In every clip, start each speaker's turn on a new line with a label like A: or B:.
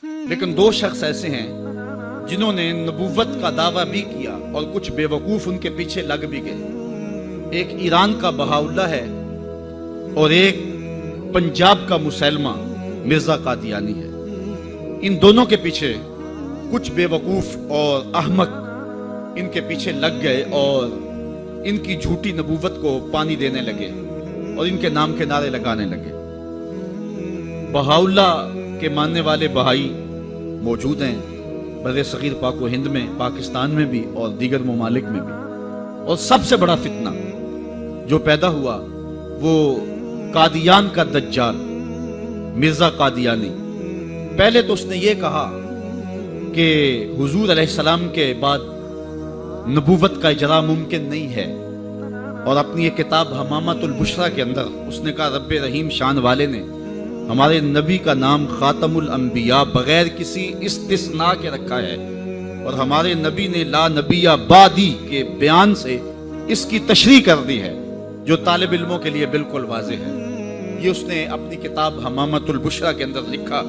A: لیکن دو شخص ایسے ہیں جنہوں نے نبوت کا دعویٰ بھی کیا اور کچھ بیوقوف ان کے پیچھے لگ بھی گئے۔ ایک ایران کا بہاؤاللہ ہے اور ایک پنجاب کا مسلمہ مرزا قادیانی ہے۔ ان دونوں کے پیچھے کچھ بیوقوف اور احمق ان کے پیچھے لگ گئے اور ان کی جھوٹی نبوت کو پانی دینے لگے اور ان کے نام کے نعرے لگانے لگے۔ بہاؤاللہ کے ماننے والے بہائی موجود ہیں بر صغیر پاک و ہند میں، پاکستان میں بھی اور دیگر ممالک میں بھی۔ اور سب سے بڑا فتنہ جو پیدا ہوا وہ قادیان کا دجال مرزا قادیانی۔ پہلے تو اس نے یہ کہا کہ حضور علیہ السلام کے بعد نبوت کا اجرا ممکن نہیں ہے، اور اپنی یہ کتاب حمامۃ البشریٰ کے اندر اس نے کہا رب رحیم شان والے نے ہمارے نبی کا نام خاتم الانبیاء بغیر کسی استثناء کے رکھا ہے، اور ہمارے نبی نے لا نبی بعدی کے بیان سے اس کی تشریح کر دی ہے، جو طالب علموں کے لیے بالکل واضح ہے۔ یہ اس نے اپنی کتاب حمامۃ البشریٰ کے اندر لکھا۔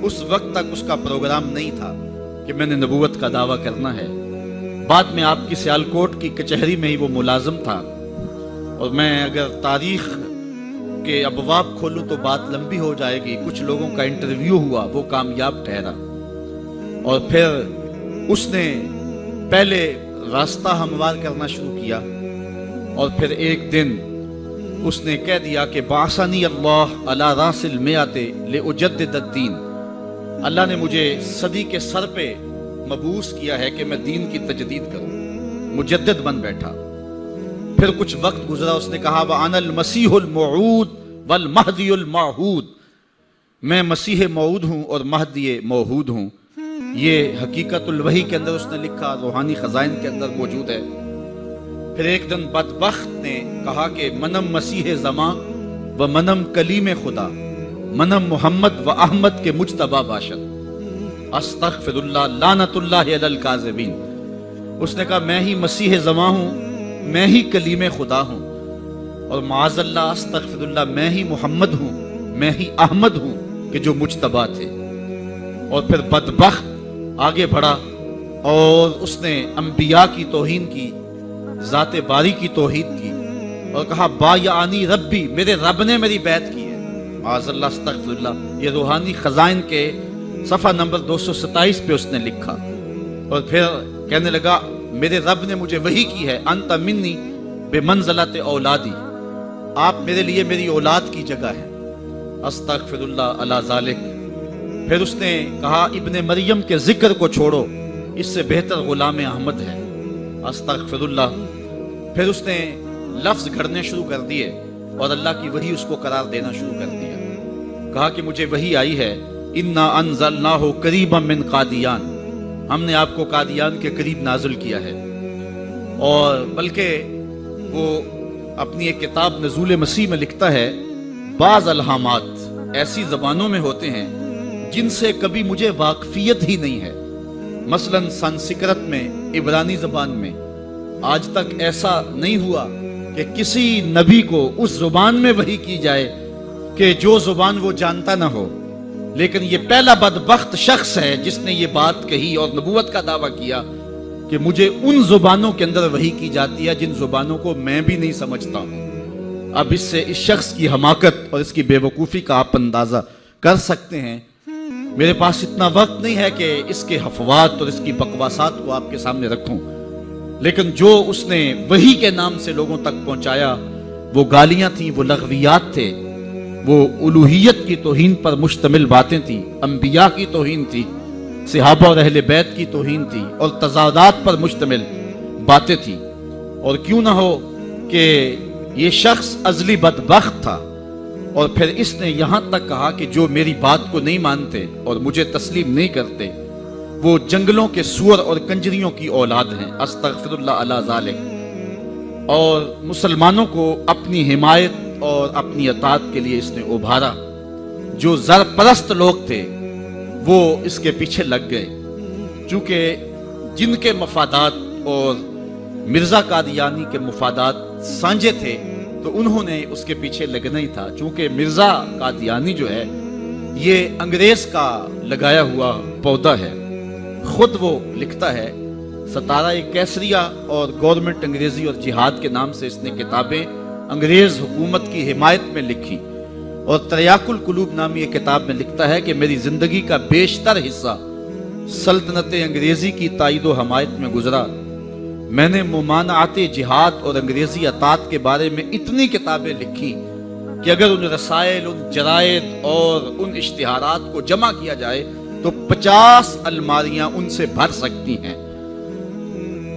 A: اس وقت تک اس کا پروگرام نہیں تھا کہ میں نے نبوت کا دعویٰ کرنا ہے۔ بعد میں آپ کی سیالکوٹ کی کچہری میں ہی وہ ملازم تھا، اور میں اگر تاریخ کے ابواب کھولوں تو بات لمبی ہو جائے گی۔ کچھ لوگوں کا انٹرویو ہوا، وہ کامیاب ٹھہرا، اور پھر اس نے پہلے راستہ ہموار کرنا شروع کیا، اور پھر ایک دن اس نے کہہ دیا کہ بعثنی اللہ علی راس المئۃ لأجدد الدین، اللہ نے مجھے صدی کے سر پہ مبعوث کیا ہے کہ میں دین کی تجدید کروں، مجدد بن بیٹھا۔ پھر کچھ وقت گزرا، اس نے کہا وَأَنَا الْمَسِيحُ الْمَوْعُودُ وَالْمَهْدِيُ الْمَوْعُودُ، میں مسیح موعود ہوں اور مہدی موعود ہوں۔ یہ حقیقت الوحی کے اندر اس نے لکھا، روحانی خزائن کے اندر موجود ہے۔ پھر ایک دن بدبخت نے کہا کہ منم مسیح زماں و منم کلیم خدا، منم محمد و احمد کے مجتبی باشد، استغفر اللہ لعنت اللہ علی الکاذبین۔ اس نے کہا میں ہی مسیح زماں ہوں، میں ہی کلیم خدا ہوں، اور معاذ اللہ استغفر اللہ میں ہی محمد ہوں، میں ہی احمد ہوں کہ جو مجتبی تھے۔ اور پھر بدبخت آگے بڑھا اور اس نے انبیاء کی توہین کی، ذات باری کی توحید کی، اور کہا بایعنی ربی، میرے رب نے میری بیعت کی ہے، معاذ اللہ استغفر اللہ۔ یہ روحانی خزائن کے صفحہ نمبر 227 پہ اس نے لکھا، اور پھر کہنے لگا میرے رب نے مجھے وحی کی ہے، انت منی بمنزلت اولادی، آپ میرے لیے میری اولاد کی جگہ ہے، استغفر اللہ علی ذالک۔ پھر اس نے کہا ابن مریم کے ذکر کو چھوڑو، اس سے بہتر غلام احمد ہے، استغفر اللہ۔ پھر اس نے لفظ گھڑنے شروع کر دیے اور اللہ کی وحی اس کو قرار دینا شروع کر دیا۔ کہا کہ مجھے وحی آئی ہے انا انزلناہ قریبا من قادیان، ہم نے آپ کو قادیان کے قریب نازل کیا ہے۔ اور بلکہ وہ اپنی ایک کتاب نزول مسیح میں لکھتا ہے بعض الہامات ایسی زبانوں میں ہوتے ہیں جن سے کبھی مجھے واقفیت ہی نہیں ہے، مثلا سنسکرت میں، عبرانی زبان میں آج تک ایسا نہیں ہوا کہ کسی نبی کو اس زبان میں وحی کی جائے کہ جو زبان وہ جانتا نہ ہو، لیکن یہ پہلا بدبخت شخص ہے جس نے یہ بات کہی اور نبوت کا دعویٰ کیا کہ مجھے ان زبانوں کے اندر وحی کی جاتی ہے جن زبانوں کو میں بھی نہیں سمجھتا ہوں۔ اب اس سے اس شخص کی حماقت اور اس کی بے وقوفی کا آپ اندازہ کر سکتے ہیں۔ میرے پاس اتنا وقت نہیں ہے کہ اس کے حفوات اور اس کی بکواسات کو آپ کے سامنے رکھوں، لیکن جو اس نے وحی کے نام سے لوگوں تک پہنچایا وہ گالیاں تھیں، وہ لغویات تھے، وہ الوہیت کی توہین پر مشتمل باتیں تھیں، انبیاء کی توہین تھی، صحابہ اور اہل بیت کی توہین تھی، اور تضادات پر مشتمل باتیں تھیں۔ اور کیوں نہ ہو کہ یہ شخص ازلی بدبخت تھا، اور پھر اس نے یہاں تک کہا کہ جو میری بات کو نہیں مانتے اور مجھے تسلیم نہیں کرتے وہ جنگلوں کے سور اور کنجریوں کی اولاد ہیں، استغفر اللہ علی ذالک۔ اور مسلمانوں کو اپنی حمایت اور اپنی اطاعت کے لیے اس نے ابھارا۔ جو زر پرست لوگ تھے وہ اس کے پیچھے لگ گئے، چونکہ جن کے مفادات اور مرزا قادیانی کے مفادات سانجے تھے تو انہوں نے اس کے پیچھے لگنا ہی تھا، چونکہ مرزا قادیانی جو ہے یہ انگریز کا لگایا ہوا پودا ہے۔ خود وہ لکھتا ہے، ستارہ کیسریہ اور گورنمنٹ انگریزی اور جہاد کے نام سے اس نے کتابیں انگریز حکومت کی حمایت میں لکھی، اور تریاق القلوب نامی ایک کتاب میں لکھتا ہے کہ میری زندگی کا بیشتر حصہ سلطنت انگریزی کی تائید و حمایت میں گزرا۔ میں نے ممانعت جہاد اور انگریزی اطاعت کے بارے میں اتنی کتابیں لکھی کہ اگر ان رسائل، ان جرائد اور ان اشتہارات کو جمع کیا جائے تو 50 الماریاں ان سے بھر سکتی ہیں۔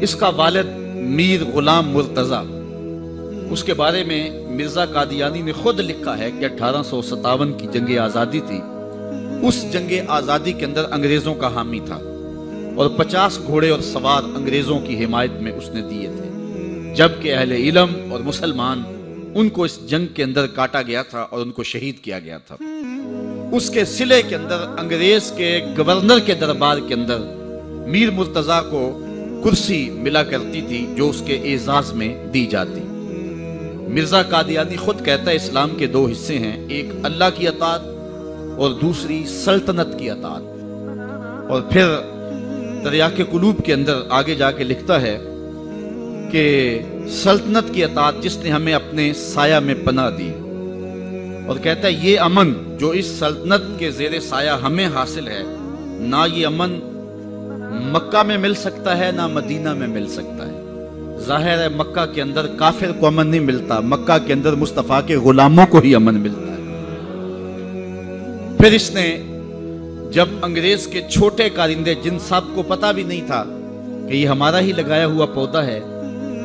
A: اس کا والد میر غلام مرتضیٰ، اس کے بارے میں مرزا قادیانی نے خود لکھا ہے کہ 1857 کی جنگ آزادی تھی، اس جنگ آزادی کے اندر انگریزوں کا حامی تھا، اور 50 گھوڑے اور سوار انگریزوں کی حمایت میں اس نے دیے تھے، جبکہ اہل علم اور مسلمان ان کو اس جنگ کے اندر کاٹا گیا تھا اور ان کو شہید کیا گیا تھا۔ اس کے صلے کے اندر انگریز کے گورنر کے دربار کے اندر میر مرتضیٰ کو کرسی ملا کرتی تھی جو اس کے اعزاز میں دی جاتی۔ مرزا قادیانی خود کہتا ہے اسلام کے 2 حصے ہیں، ایک اللہ کی اطاعت اور دوسری سلطنت کی اطاعت۔ اور پھر تریاق قلوب کے اندر آگے جا کے لکھتا ہے کہ سلطنت کی اطاعت جس نے ہمیں اپنے سایہ میں پناہ دی، اور کہتا ہے یہ امن جو اس سلطنت کے زیر سایہ ہمیں حاصل ہے، نہ یہ امن مکہ میں مل سکتا ہے نہ مدینہ میں مل سکتا ہے۔ ظاہر ہے مکہ کے اندر کافر کو امن نہیں ملتا، مکہ کے اندر مصطفیٰ کے غلاموں کو ہی امن ملتا ہے۔ پھر اس نے جب انگریز کے چھوٹے کارندے جن صاحب کو پتا بھی نہیں تھا کہ یہ ہمارا ہی لگایا ہوا پودا ہے،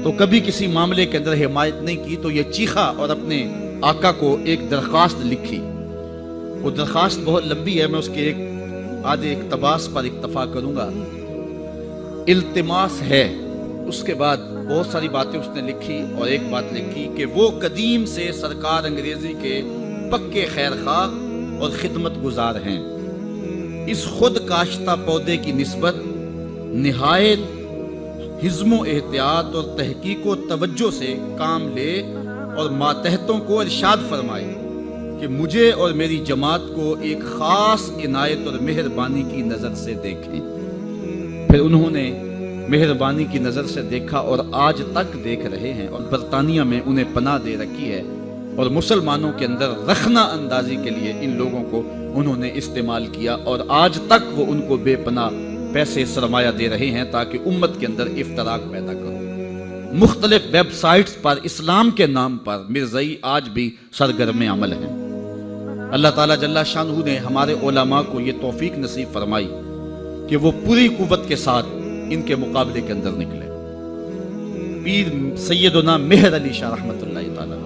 A: تو کبھی کسی معاملے کے اندر حمایت نہیں کی، تو یہ چیخا اور اپنے آقا کو ایک درخواست لکھی۔ وہ درخواست بہت لمبی ہے، میں اس کے ایک آدھے اقتباس پر اکتفا کروں گا۔ التماس ہے، اس کے بعد بہت ساری باتیں اس نے لکھی، اور ایک بات لکھی کہ وہ قدیم سے سرکار انگریزی کے پکے خیر خواہ اور خدمت گزار ہیں۔ اس خود کاشتہ پودے کی نسبت نہایت حزم و احتیاط اور تحقیق و توجہ سے کام لے، اور ماتحتوں کو ارشاد فرمائے کہ مجھے اور میری جماعت کو ایک خاص عنایت اور مہربانی کی نظر سے دیکھیں۔ پھر انہوں نے مہربانی کی نظر سے دیکھا اور آج تک دیکھ رہے ہیں، اور برطانیہ میں انہیں پناہ دے رکھی ہے، اور مسلمانوں کے اندر رخنہ اندازی کے لیے ان لوگوں کو انہوں نے استعمال کیا، اور آج تک وہ ان کو بے پناہ پیسے سرمایہ دے رہے ہیں تاکہ امت کے اندر افتراق پیدا کرو۔ مختلف ویب سائٹس پر اسلام کے نام پر مرزائی آج بھی سرگرم عمل ہیں۔ اللہ تعالیٰ جل شانہ نے ہمارے علماء کو یہ توفیق نصیب فرمائی کہ وہ پوری قوت کے ساتھ ان کے مقابلے کے اندر نکلے۔ پیر سیدنا مہر علی شاہ رحمۃ اللہ تعالیٰ،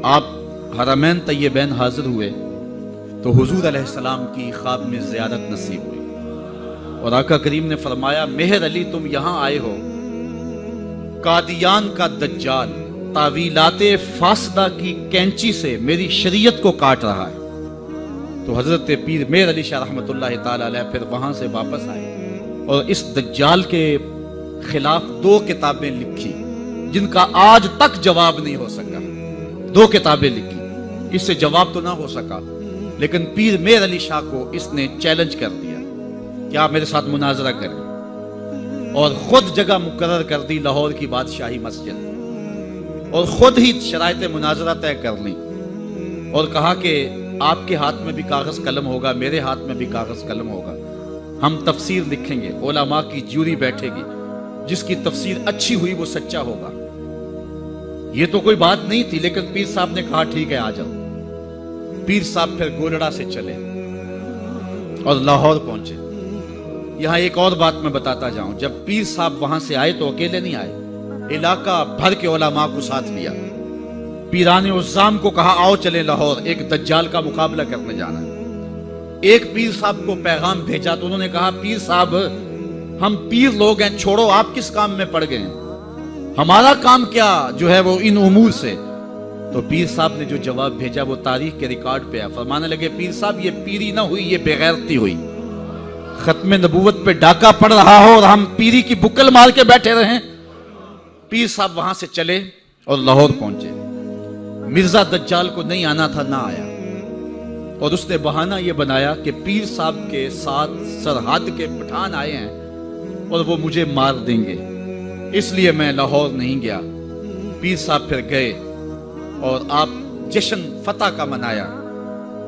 A: آپ حرمین طیبین حاضر ہوئے تو حضور علیہ السلام کی خواب میں زیارت نصیب ہوئی، اور آقا کریم نے فرمایا مہر علی تم یہاں آئے ہو، قادیان کا دجال تعویلات فاسدہ کی کینچی سے میری شریعت کو کاٹ رہا ہے۔ تو حضرت پیر مہر علی شاہ رحمۃ اللہ تعالیٰ علیہ پھر وہاں سے واپس آئے اور اس دجال کے خلاف 2 کتابیں لکھی جن کا آج تک جواب نہیں ہو سکا۔ 2 کتابیں لکھی، اس سے جواب تو نہ ہو سکا، لیکن پیر مہر علی شاہ کو اس نے چیلنج کر دیا کہ آپ میرے ساتھ مناظرہ کریں، اور خود جگہ مقرر کر دی لاہور کی بادشاہی مسجد، اور خود ہی شرائط مناظرہ طے کر لی، اور کہا کہ آپ کے ہاتھ میں بھی کاغذ قلم ہوگا، میرے ہاتھ میں بھی کاغذ قلم ہوگا، ہم تفسیر لکھیں گے، علماء کی جوری بیٹھے گی، جس کی تفسیر اچھی ہوئی وہ سچا ہوگا۔ یہ تو کوئی بات نہیں تھی، لیکن پیر صاحب نے کہا ٹھیک ہے آ جاؤ۔ پیر صاحب پھر گولڑا سے چلے اور لاہور پہنچے۔ یہاں ایک اور بات میں بتاتا جاؤں، جب پیر صاحب وہاں سے آئے تو اکیلے نہیں آئے، علاقہ بھر کے علماء کو ساتھ لیا۔ پیران عزام کو کہا آؤ چلے لاہور، ایک دجال کا مقابلہ کرنے جانا ہے۔ ایک پیر صاحب کو پیغام بھیجا تو انہوں نے کہا پیر صاحب ہم پیر لوگ ہیں، چھوڑو آپ کس کام میں پڑ گئے ہیں، ہمارا کام کیا جو ہے وہ ان امور سے۔ تو پیر صاحب نے جو جواب بھیجا وہ تاریخ کے ریکارڈ پہ ہے۔ فرمانے لگے پیر صاحب یہ پیری نہ ہوئی، یہ بے غیرتی ہوئی، ختم نبوت پہ ڈاکہ پڑ رہا ہو اور ہم پیری کی بکل مار کے بیٹھے رہیں۔ پیر صاحب وہاں سے چلے اور لاہور پہنچے۔ مرزا دجال کو نہیں آنا تھا، نہ آیا، اور اس نے بہانہ یہ بنایا کہ پیر صاحب کے ساتھ سرحد کے پٹھان آئے ہیں اور وہ مجھے مار دیں گے، اس لیے میں لاہور نہیں گیا۔ پیر صاحب پھر گئے اور آپ جشن فتح کا منایا۔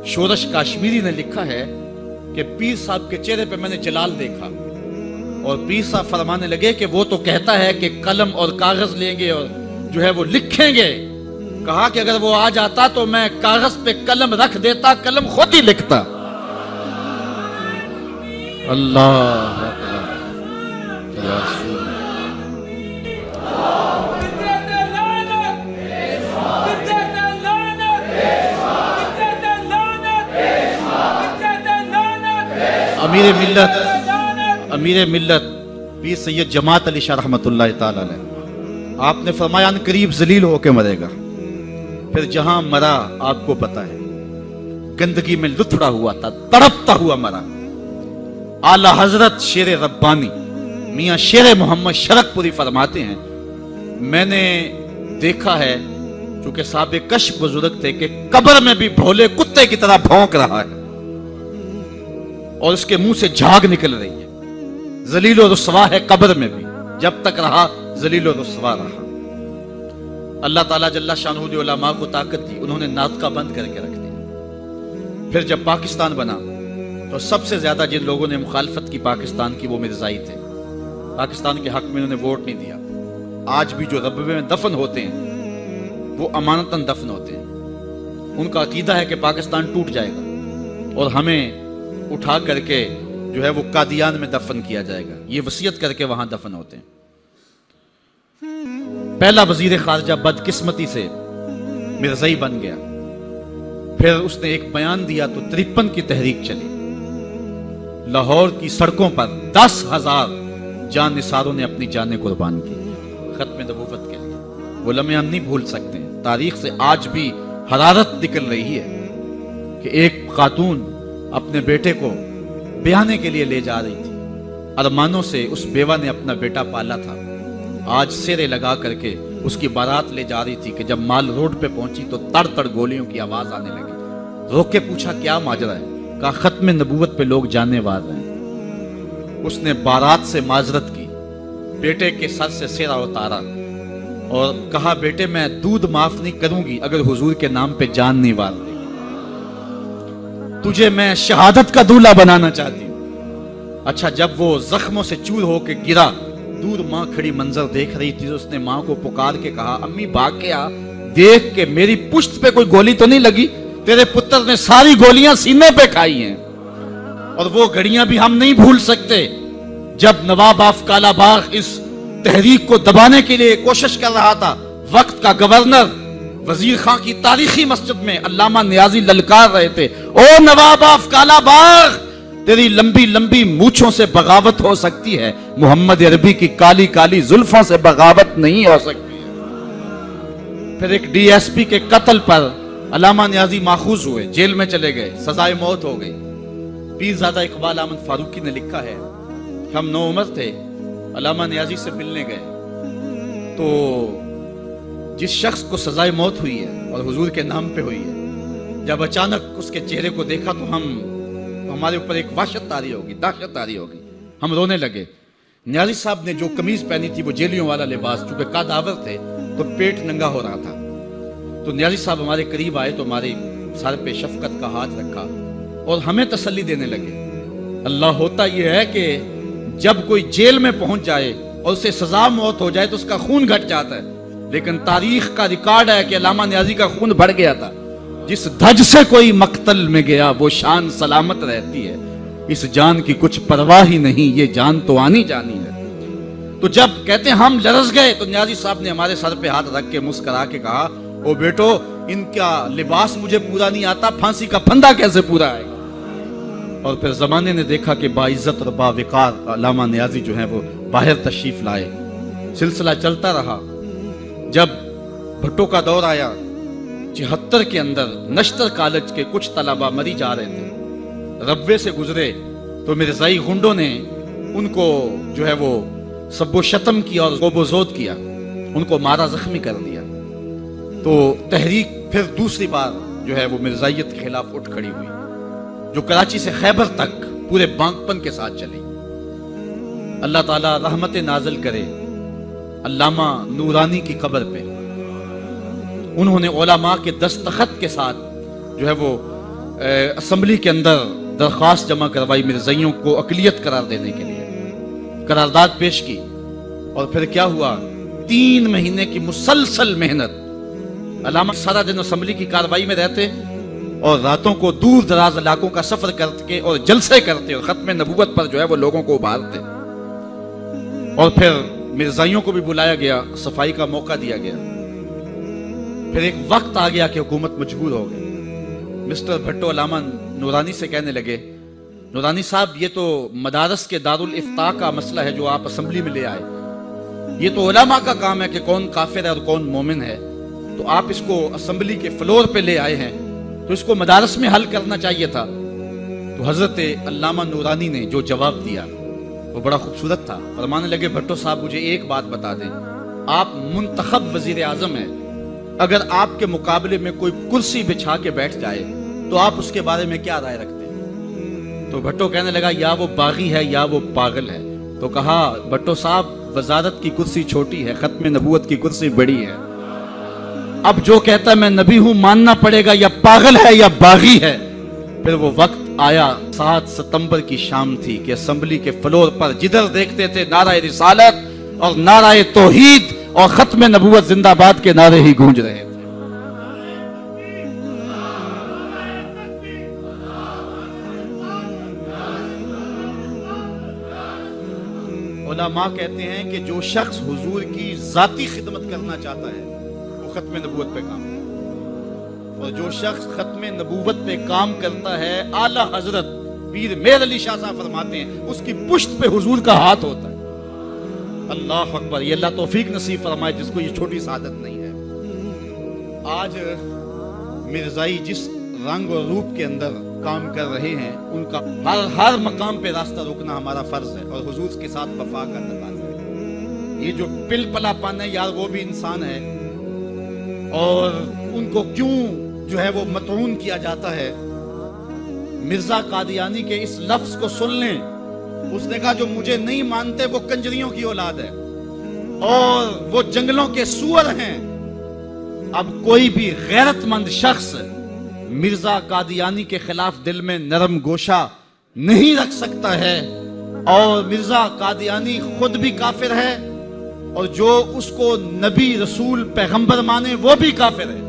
A: شورش کاشمیری نے لکھا ہے کہ پیر صاحب کے چہرے پہ میں نے جلال دیکھا، اور پیر صاحب فرمانے لگے کہ وہ تو کہتا ہے کہ قلم اور کاغذ لیں گے اور جو ہے وہ لکھیں گے، کہا کہ اگر وہ آ جاتا تو میں کاغذ پہ قلم رکھ دیتا، قلم خود ہی لکھتا۔ اللہ یا رسول امیر ملت پیر سید جماعت علی شاہ رحمۃ اللہ تعالی علیہ، آپ نے فرمایا ان قریب ذلیل ہو کے مرے گا۔ پھر جہاں مرا آپ کو پتا ہے، گندگی میں لتھڑا ہوا تھا، تڑپتا ہوا مرا۔ اعلی حضرت شیر ربانی میاں شیر محمد شرک پوری فرماتے ہیں، میں نے دیکھا ہے، چونکہ صاحب کشف بزرگ تھے، کہ قبر میں بھی بھولے کتے کی طرح بھونک رہا ہے اور اس کے منہ سے جھاگ نکل رہی ہے۔ ذلیل و رسوا ہے قبر میں بھی، جب تک رہا ذلیل و رسوا رہا۔ اللہ تعالیٰ جل شانہ نے علماء کو طاقت دی، انہوں نے ناطقہ بند کر کے رکھ دیا۔ پھر جب پاکستان بنا تو سب سے زیادہ جن لوگوں نے مخالفت کی پاکستان کی وہ مرزائی تھے۔ پاکستان کے حق میں انہوں نے ووٹ نہیں دیا۔ آج بھی جو ربوے میں دفن ہوتے ہیں وہ امانتاً دفن ہوتے ہیں، ان کا عقیدہ ہے کہ پاکستان ٹوٹ جائے گا اور ہمیں اٹھا کر کے جو ہے وہ قادیان میں دفن کیا جائے گا، یہ وصیت کر کے وہاں دفن ہوتے ہیں۔ پہلا وزیر خارجہ بدقسمتی سے مرزائی بن گیا، پھر اس نے ایک بیان دیا تو 53 کی تحریک چلی۔ لاہور کی سڑکوں پر 10,000 جان نثاروں نے اپنی جانیں قربان کی ختم نبوت کے لیے۔ وہ لمحے ہم نہیں بھول سکتے، تاریخ سے آج بھی حرارت نکل رہی ہے کہ ایک خاتون اپنے بیٹے کو بیانے کے لیے لے جا رہی تھی، ارمانوں سے اس بیوہ نے اپنا بیٹا پالا تھا، آج سیرے لگا کر کے اس کی بارات لے جا رہی تھی کہ جب مال روڈ پہ پہنچی تو تڑ تڑ گولیوں کی آواز آنے لگی۔ روک کے پوچھا کیا ماجرا ہے؟ کہا ختم نبوت پہ لوگ جانے وار رہے ہیں۔ اس نے بارات سے معذرت کی، بیٹے کے سر سے سیرا اتارا اور کہا بیٹے میں دودھ معاف نہیں کروں گی اگر حضور کے نام پہ جان نہیں وار دے، تجھے میں شہادت کا دولہا بنانا چاہتی ہوں۔ اچھا جب وہ زخموں سے چور ہو کے گرا، دور ماں کھڑی منظر دیکھ رہی تھی، اس نے ماں کو پکار کے کہا امی بھاگ کے آ، دیکھ کہ میری پشت پہ کوئی گولی تو نہیں لگی، تیرے پتر نے ساری گولیاں سینے پہ کھائی ہیں۔ اور وہ گھڑیاں بھی ہم نہیں بھول سکتے جب نواب آف کالا باغ اس تحریک کو دبانے کے لیے کوشش کر رہا تھا، وقت کا گورنر وزیر خان کی تاریخی مسجد میں علامہ نیازی للکار رہے تھے، او نواب آف کالا باغ تیری لمبی لمبی مونچھوں سے بغاوت ہو سکتی ہے، محمد عربی کی کالی کالی زلفوں سے بغاوت نہیں ہو سکتی ہے۔ پھر ایک ڈی ایس پی کے قتل پر علامہ نیازی ماخوذ ہوئے، جیل میں چلے گئے، سزائے موت ہو گئی۔ پیرزادہ اقبال احمد فاروقی نے لکھا ہے، ہم نو عمر تھے، علامہ نیازی سے ملنے گئے تو جس شخص کو سزائے موت ہوئی ہے اور حضور کے نام پہ ہوئی ہے، جب اچانک اس کے چہرے کو دیکھا تو ہمارے اوپر ایک وحشت طاری ہوگی، دہشت طاری ہوگی، ہم رونے لگے۔ نیازی صاحب نے جو قمیض پہنی تھی وہ جیلیوں والا لباس، چونکہ قادآور تھے تو پیٹ ننگا ہو رہا تھا، تو نیازی صاحب ہمارے قریب آئے تو ہمارے سر پہ شفقت کا ہاتھ رکھا اور ہمیں تسلی دینے لگے۔ اللہ ہوتا یہ ہے کہ جب کوئی جیل میں پہنچ جائے اور اسے سزا موت ہو جائے تو اس کا خون گھٹ جاتا ہے، لیکن تاریخ کا ریکارڈ ہے کہ علامہ نیازی کا خون بڑھ گیا تھا۔ جس دھج سے کوئی مقتل میں گیا وہ شان سلامت رہتی ہے، اس جان کی کچھ پرواہ ہی نہیں، یہ جان تو آنی جانی ہے۔ تو جب کہتے ہیں ہم لرز گئے تو نیازی صاحب نے ہمارے سر پہ ہاتھ رکھ کے مسکرا کے کہا او بیٹو ان کا لباس مجھے پورا نہیں آتا، پھانسی کا پھندا کیسے پورا آئے گا۔ اور پھر زمانے نے دیکھا کہ باعزت اور باوقار علامہ نیازی جو ہیں وہ باہر تشریف لائے، سلسلہ چلتا رہا۔ جب بھٹو کا دور آیا 76 کے اندر نشتر کالج کے کچھ طلبہ مری جا رہے تھے، ربوے سے گزرے تو مرزائی غنڈوں نے ان کو جو ہے وہ سب و شتم کیا اور غوب و زود کیا، ان کو مارا زخمی کر دیا۔ تو تحریک پھر دوسری بار جو ہے وہ مرزائیت کے خلاف اٹھ کھڑی ہوئی۔ جو کراچی سے خیبر تک پورے بانکپن کے ساتھ چلی۔ اللہ تعالیٰ رحمت نازل کرے علامہ نورانی کی قبر پہ۔ انہوں نے علماء کے دستخط کے ساتھ جو ہے وہ اسمبلی کے اندر درخواست جمع کروائی مرزائیوں کو اقلیت قرار دینے کے لیے، قرارداد پیش کی، اور پھر کیا ہوا؟ 3 مہینے کی مسلسل محنت۔ علامہ سارا دن اسمبلی کی کاروائی میں رہتے اور راتوں کو دور دراز علاقوں کا سفر کرتے اور جلسے کرتے اور ختم نبوت پر جو ہے وہ لوگوں کو ابھارتے۔ اور پھر مرزائیوں کو بھی بلایا گیا، صفائی کا موقع دیا گیا۔ پھر ایک وقت آ گیا کہ حکومت مجبور ہو گئی۔ مسٹر بھٹو علامہ نورانی سے کہنے لگے، نورانی صاحب یہ تو مدارس کے دارالافتاء کا مسئلہ ہے جو آپ اسمبلی میں لے آئے، یہ تو علماء کا کام ہے کہ کون کافر ہے اور کون مومن ہے، تو آپ اس کو اسمبلی کے فلور پہ لے آئے ہیں تو اس کو مدارس میں حل کرنا چاہیے تھا۔ تو حضرت علامہ نورانی نے جو جواب دیا وہ بڑا خوبصورت تھا۔ فرمانے لگے، بھٹو صاحب مجھے ایک بات بتا دیں، آپ منتخب وزیر اعظم ہیں، اگر آپ کے مقابلے میں کوئی کرسی بچھا کے بیٹھ جائے تو آپ اس کے بارے میں کیا رائے رکھتے ہیں؟ تو بھٹو کہنے لگا، یا وہ باغی ہے یا وہ پاگل ہے۔ تو کہا، بھٹو صاحب وزارت کی کرسی چھوٹی ہے، ختم نبوت کی کرسی بڑی ہے، اب جو کہتا ہے میں نبی ہوں ماننا پڑے گا، یا پاگل ہے یا باغی ہے۔ پھر وہ وقت آیا، 7 ستمبر کی شام تھی کہ اسمبلی کے فلور پر جدھر دیکھتے تھے نعرہ رسالت اور نعرہ توحید اور ختم نبوت زندہ باد کے نعرے ہی گونج رہے تھے۔ علماء کہتے ہیں کہ جو شخص حضور کی ذاتی خدمت کرنا چاہتا ہے وہ ختم نبوت پہ کام کرتا ہے، اور جو شخص ختم نبوت پہ کام کرتا ہے، اعلیٰ حضرت پیر میر علی شاہ صاحب فرماتے ہیں اس کی پشت پہ حضور کا ہاتھ ہوتا ہے۔ اللہ اکبر، یہ اللہ توفیق نصیب فرمائے جس کو یہ چھوٹی سعادت نہیں ہے۔ آج مرزائی جس رنگ اور روپ کے اندر کام کر رہے ہیں، ان کا ہر مقام پہ راستہ روکنا ہمارا فرض ہے اور حضور کے ساتھ وفا کا تقاضا ہے۔ یہ جو پل پلا پن ہے یار، وہ بھی انسان ہے، اور ان کو کیوں جو ہے وہ مطعون کیا جاتا ہے؟ مرزا قادیانی کے اس لفظ کو سن لیں، اس نے کہا جو مجھے نہیں مانتے وہ کنجریوں کی اولاد ہے اور وہ جنگلوں کے سور ہیں۔ اب کوئی بھی غیرت مند شخص مرزا قادیانی کے خلاف دل میں نرم گوشہ نہیں رکھ سکتا ہے، اور مرزا قادیانی خود بھی کافر ہے اور جو اس کو نبی رسول پیغمبر مانے وہ بھی کافر ہے۔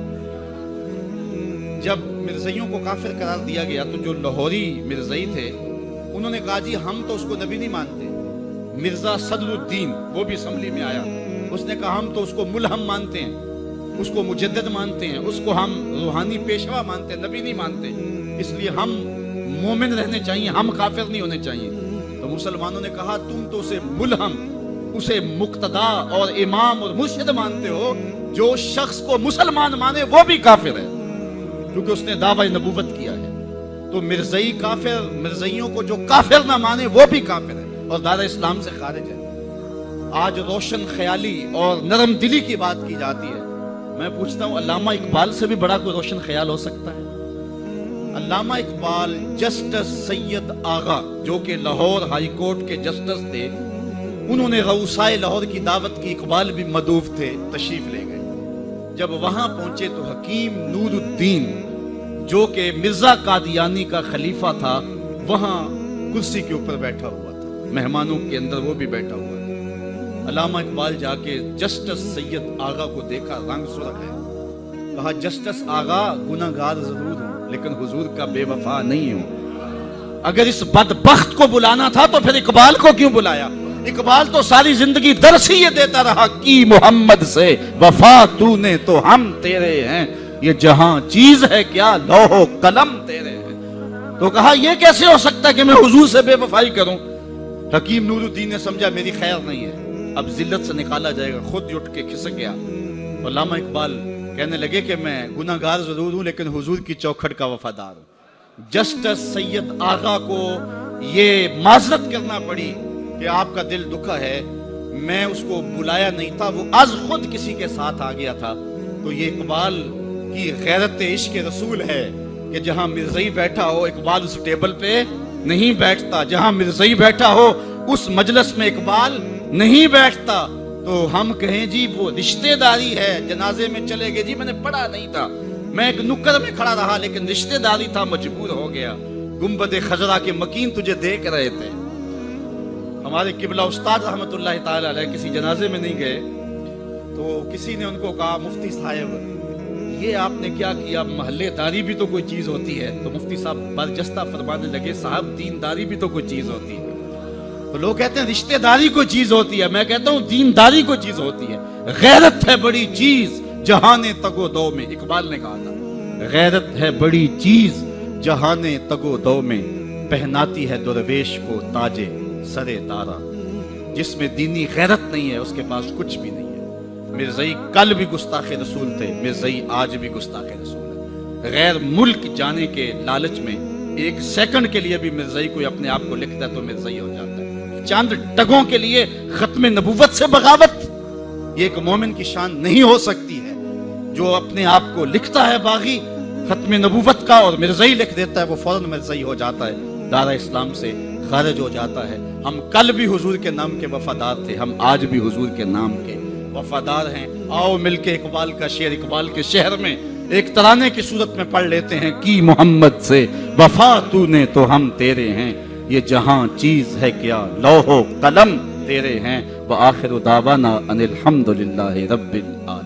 A: جب مرزائیوں کو کافر قرار دیا گیا تو جو لاہوری مرزائی تھے انہوں نے کہا جی ہم تو اس کو نبی نہیں مانتے۔ مرزا صدر الدین وہ بھی اسمبلی میں آیا، اس نے کہا ہم تو اس کو ملہم مانتے ہیں، اس کو مجدد مانتے ہیں، اس کو ہم روحانی پیشوا مانتے ہیں، نبی نہیں مانتے، اس لیے ہم مومن رہنے چاہیے، ہم کافر نہیں ہونے چاہیے۔ تو مسلمانوں نے کہا تم تو اسے ملہم، اسے مقتدا اور امام اور مرشد مانتے ہو، جو شخص کو مسلمان مانے وہ بھی کافر ہے کیونکہ اس نے دعوی نبوت کیا ہے۔ تو مرزائی کافر، مرزائیوں کو جو کافر نہ مانے وہ بھی کافر ہے اور دار اسلام سے خارج ہے۔ آج روشن خیالی اور نرم دلی کی بات کی جاتی ہے، میں پوچھتا ہوں علامہ اقبال سے بھی بڑا کوئی روشن خیال ہو سکتا ہے؟ علامہ اقبال جسٹس سید آغا جو کہ لاہور ہائی کورٹ کے جسٹس تھے، انہوں نے رؤسائے لاہور کی دعوت کی، اقبال بھی مدعو تھے، تشریف لے گئے۔ جب وہاں پہنچے تو حکیم نور الدین جو کہ مرزا قادیانی کا خلیفہ تھا وہاں کرسی کے اوپر بیٹھا ہوا تھا، مہمانوں کے اندر وہ بھی بیٹھا ہوا تھا۔ علامہ اقبال جا کے جسٹس سید آغا کو دیکھا، رنگ سرخ ہے، کہا جسٹس آغا گناہگار ضرور ہوں لیکن حضور کا بے وفا نہیں ہوں۔ اگر اس بدبخت کو بلانا تھا تو پھر اقبال کو کیوں بلایا؟ اقبال تو ساری زندگی درس ہی یہ دیتا رہا کہ محمد سے وفا تو نے تو ہم تیرے ہیں، یہ جہاں چیز ہے کیا لوح و قلم تیرے ہیں۔ تو کہا یہ کیسے ہو سکتا کہ میں حضور سے بے وفائی کروں؟ حکیم نور الدین نے سمجھا میری خیر نہیں ہے، اب ذلت سے نکالا جائے گا، خود اٹھ کے کھسک گیا۔ علامہ اقبال کہنے لگے کہ میں گناہگار ضرور ہوں لیکن حضور کی چوکھٹ کا وفادار ہوں۔ جسٹس سید آغا کو یہ معذرت کرنا پڑی کہ آپ کا دل دکھا ہے، میں اس کو بلایا نہیں تھا، وہ از خود کسی کے ساتھ آ گیا تھا۔ تو یہ اقبال کی غیرت عشق رسول ہے کہ جہاں مرزائی بیٹھا ہو اقبال اس ٹیبل پہ نہیں بیٹھتا، جہاں مرزائی بیٹھا ہو اس مجلس میں اقبال نہیں بیٹھتا۔ تو ہم کہیں جی وہ رشتہ داری ہے، جنازے میں چلے گئے جی میں نے پڑھا نہیں تھا، میں ایک نکر میں کھڑا رہا لیکن رشتہ داری تھا، مجبور ہو گیا۔ گنبد خضرا کے مکین تجھے دیکھ رہے تھے۔ ہمارے قبلہ استاد رحمت اللہ تعالی علیہ کسی جنازے میں نہیں گئے تو کسی نے ان کو کہا مفتی صاحب یہ آپ نے کیا کیا، محلے داری بھی تو کوئی چیز ہوتی ہے۔ تو مفتی صاحب برجستہ فرمانے لگے صاحب دینداری بھی تو کوئی چیز ہوتی ہے۔ تو لوگ کہتے ہیں رشتہ داری کوئی چیز ہوتی ہے، میں کہتا ہوں دینداری کوئی چیز ہوتی ہے۔ غیرت ہے بڑی چیز جہان تگ و دو میں، اقبال نے کہا تھا غیرت ہے بڑی چیز جہان تگ و دو میں، پہناتی ہے درویش کو تاج سر دارا۔ جس میں دینی غیرت نہیں ہے اس کے پاس کچھ بھی نہیں ہے۔ مرزائی کل بھی گستاخ رسول تھے، مرزائی آج بھی گستاخ رسول ہے۔ غیر ملک جانے کے لالچ میں ایک سیکنڈ کے لیے بھی مرزائی کوئی اپنے آپ کو لکھتا ہے تو مرزائی ہو جاتا ہے۔ چند ٹگوں کے لیے ختم نبوت سے بغاوت، یہ ایک مومن کی شان نہیں ہو سکتی ہے۔ جو اپنے آپ کو لکھتا ہے باغی ختم نبوت کا اور مرزائی لکھ دیتا ہے وہ فوراً مرزائی ہو جاتا ہے، دارہ اسلام سے خارج ہو جاتا ہے۔ ہم کل بھی حضور کے نام کے وفادار تھے، ہم آج بھی حضور کے نام کے وفادار ہیں۔ آؤ مل کے اقبال کا شعر اقبال کے شہر میں ایک ترانے کی صورت میں پڑھ لیتے ہیں۔ کی محمد سے وفا تو نے تو ہم تیرے ہیں، یہ جہاں چیز ہے کیا لوح و قلم تیرے ہیں۔ وآخر دعوانا ان الحمد للہ رب العالمین۔